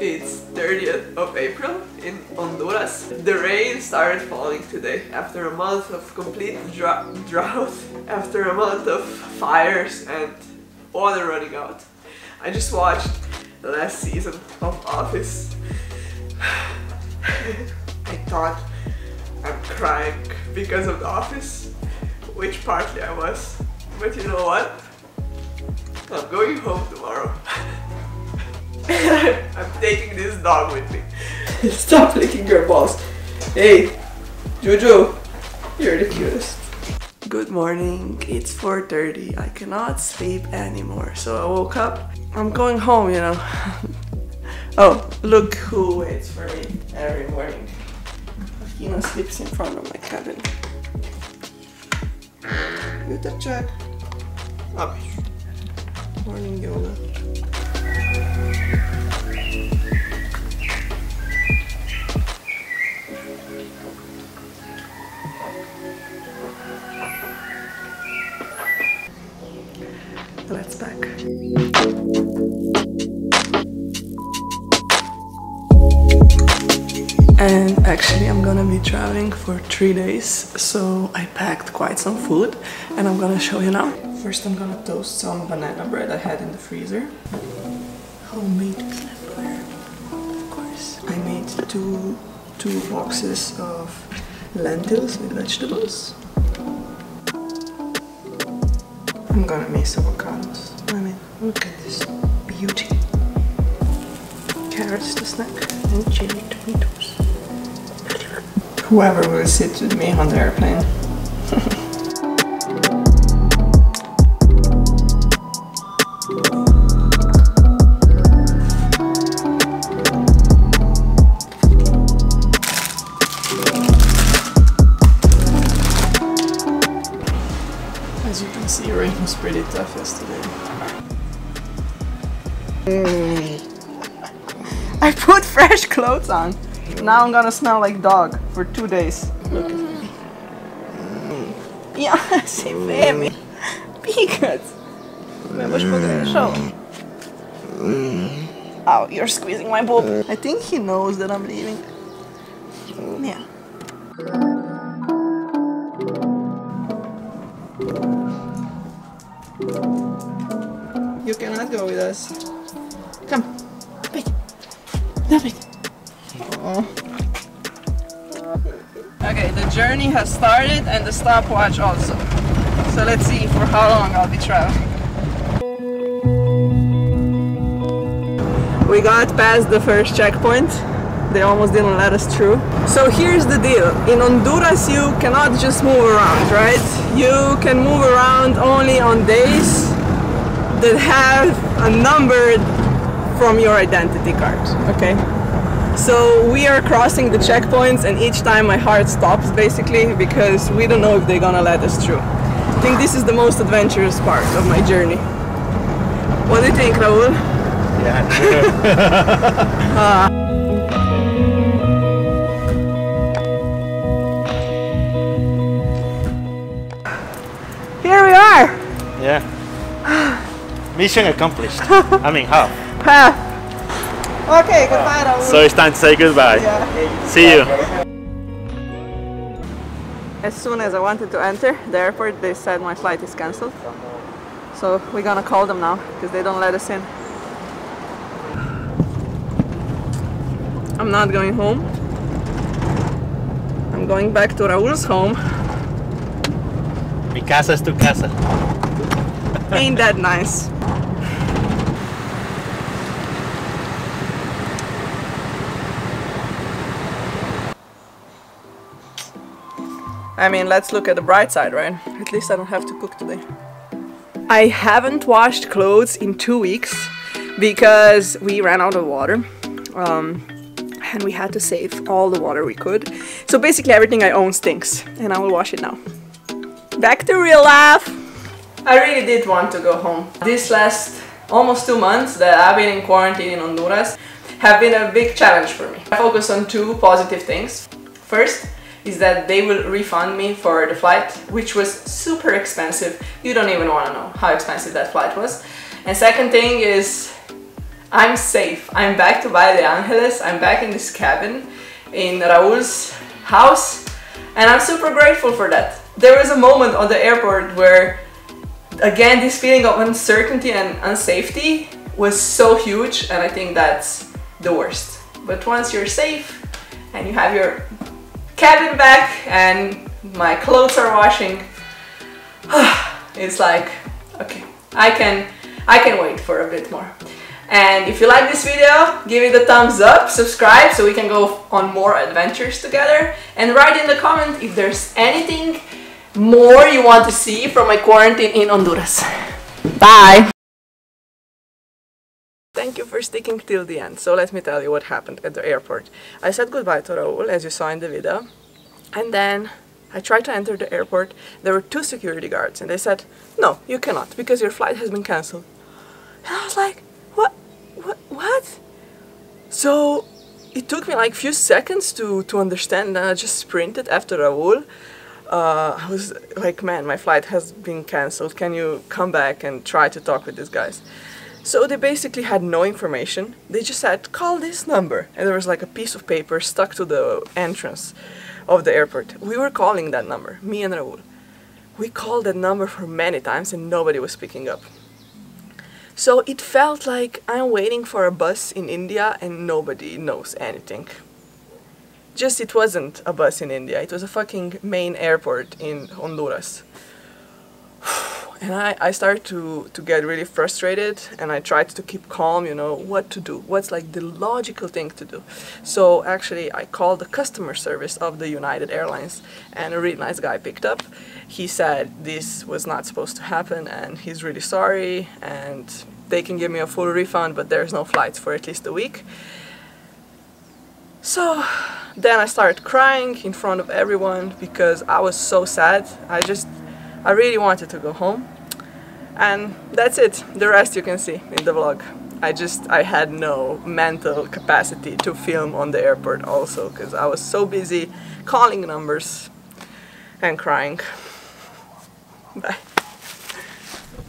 It's 30th of April in Honduras. The rain started falling today after a month of complete drought, after a month of fires and water running out. I just watched the last season of Office. I thought I'm crying because of The Office, which partly I was. But you know what? I'm going home tomorrow. I'm taking this dog with me. Stop licking your balls. Hey, Jojo, you're the cutest. Good morning, it's 4:30. I cannot sleep anymore, so I woke up. I'm going home, you know. Oh, look who waits for me every morning. Akina sleeps in front of my cabin. Good check. Up. Morning, Yola. Let's pack. And actually I'm gonna be traveling for 3 days, so I packed quite some food and I'm gonna show you now. First I'm gonna toast some banana bread I had in the freezer. Homemade peanut butter, of course. I made two boxes of lentils with vegetables. I'm gonna make some avocados. I mean, look at this beauty. Carrots to snack and chili tomatoes. Whoever will sit with me on the airplane. As you can see, rain was pretty tough yesterday. I put fresh clothes on. Now I'm gonna smell like dog for 2 days. Look at me. Ja, se veme. Pikat. Remember to show. Oh, you're squeezing my boob. I think he knows that I'm leaving. Yeah. You cannot go with us. Come. Pick. Stop it. Oh. Okay, the journey has started and the stopwatch also. So let's see for how long I'll be traveling. We got past the first checkpoint. They almost didn't let us through. So here's the deal. In Honduras you cannot just move around, right? You can move around only on days that have a number from your identity card, okay? So we are crossing the checkpoints and each time my heart stops basically because we don't know if they're gonna let us through. I think this is the most adventurous part of my journey. What do you think, Raul? Yeah, sure. Here we are! Yeah. Mission accomplished. I mean, half. Half. Okay, goodbye, Raul. So it's time to say goodbye. Yeah. See you. As soon as I wanted to enter the airport, they said my flight is cancelled. So we're gonna call them now because they don't let us in. I'm not going home. I'm going back to Raul's home. Mi casa es tu casa. Ain't that nice? I mean, let's look at the bright side, right? At least I don't have to cook today. I haven't washed clothes in 2 weeks because we ran out of water. And we had to save all the water we could. So basically everything I own stinks, and I will wash it now. Back to real life! I really did want to go home. This last almost 2 months that I've been in quarantine in Honduras have been a big challenge for me. I focus on 2 positive things. First is that they will refund me for the flight, which was super expensive. You don't even want to know how expensive that flight was. And second thing is I'm safe. I'm back to Valle de Angeles. I'm back in this cabin in Raul's house, and I'm super grateful for that. There was a moment on the airport where, again, this feeling of uncertainty and unsafety was so huge, and I think that's the worst. But once you're safe and you have your cabin back and my clothes are washing, it's like, okay, I can wait for a bit more. And if you like this video, give it a thumbs up, subscribe so we can go on more adventures together, and write in the comment if there's anything more you want to see from my quarantine in Honduras. Bye! Thank you for sticking till the end. So let me tell you what happened at the airport. I said goodbye to Raul, as you saw in the video, and then I tried to enter the airport. There were 2 security guards and they said, no, you cannot because your flight has been cancelled. And I was like, what? So it took me like a few seconds to understand, and I just sprinted after Raul. I was like, man, my flight has been cancelled. Can you come back and try to talk with these guys? So they basically had no information. They just said, call this number. And there was like a piece of paper stuck to the entrance of the airport. We were calling that number, me and Raul. We called that number for many times and nobody was picking up. So it felt like I'm waiting for a bus in India and nobody knows anything. Just it wasn't a bus in India, it was a fucking main airport in Honduras. And I started to get really frustrated, and I tried to keep calm, you know, what to do, what's like the logical thing to do. So actually I called the customer service of the United Airlines, and a really nice guy picked up. He said this was not supposed to happen and he's really sorry and they can give me a full refund, but there's no flights for at least a week. So then I started crying in front of everyone because I was so sad. I really wanted to go home, and that's it. The rest you can see in the vlog. I had no mental capacity to film on the airport also because I was so busy calling numbers and crying. Bye.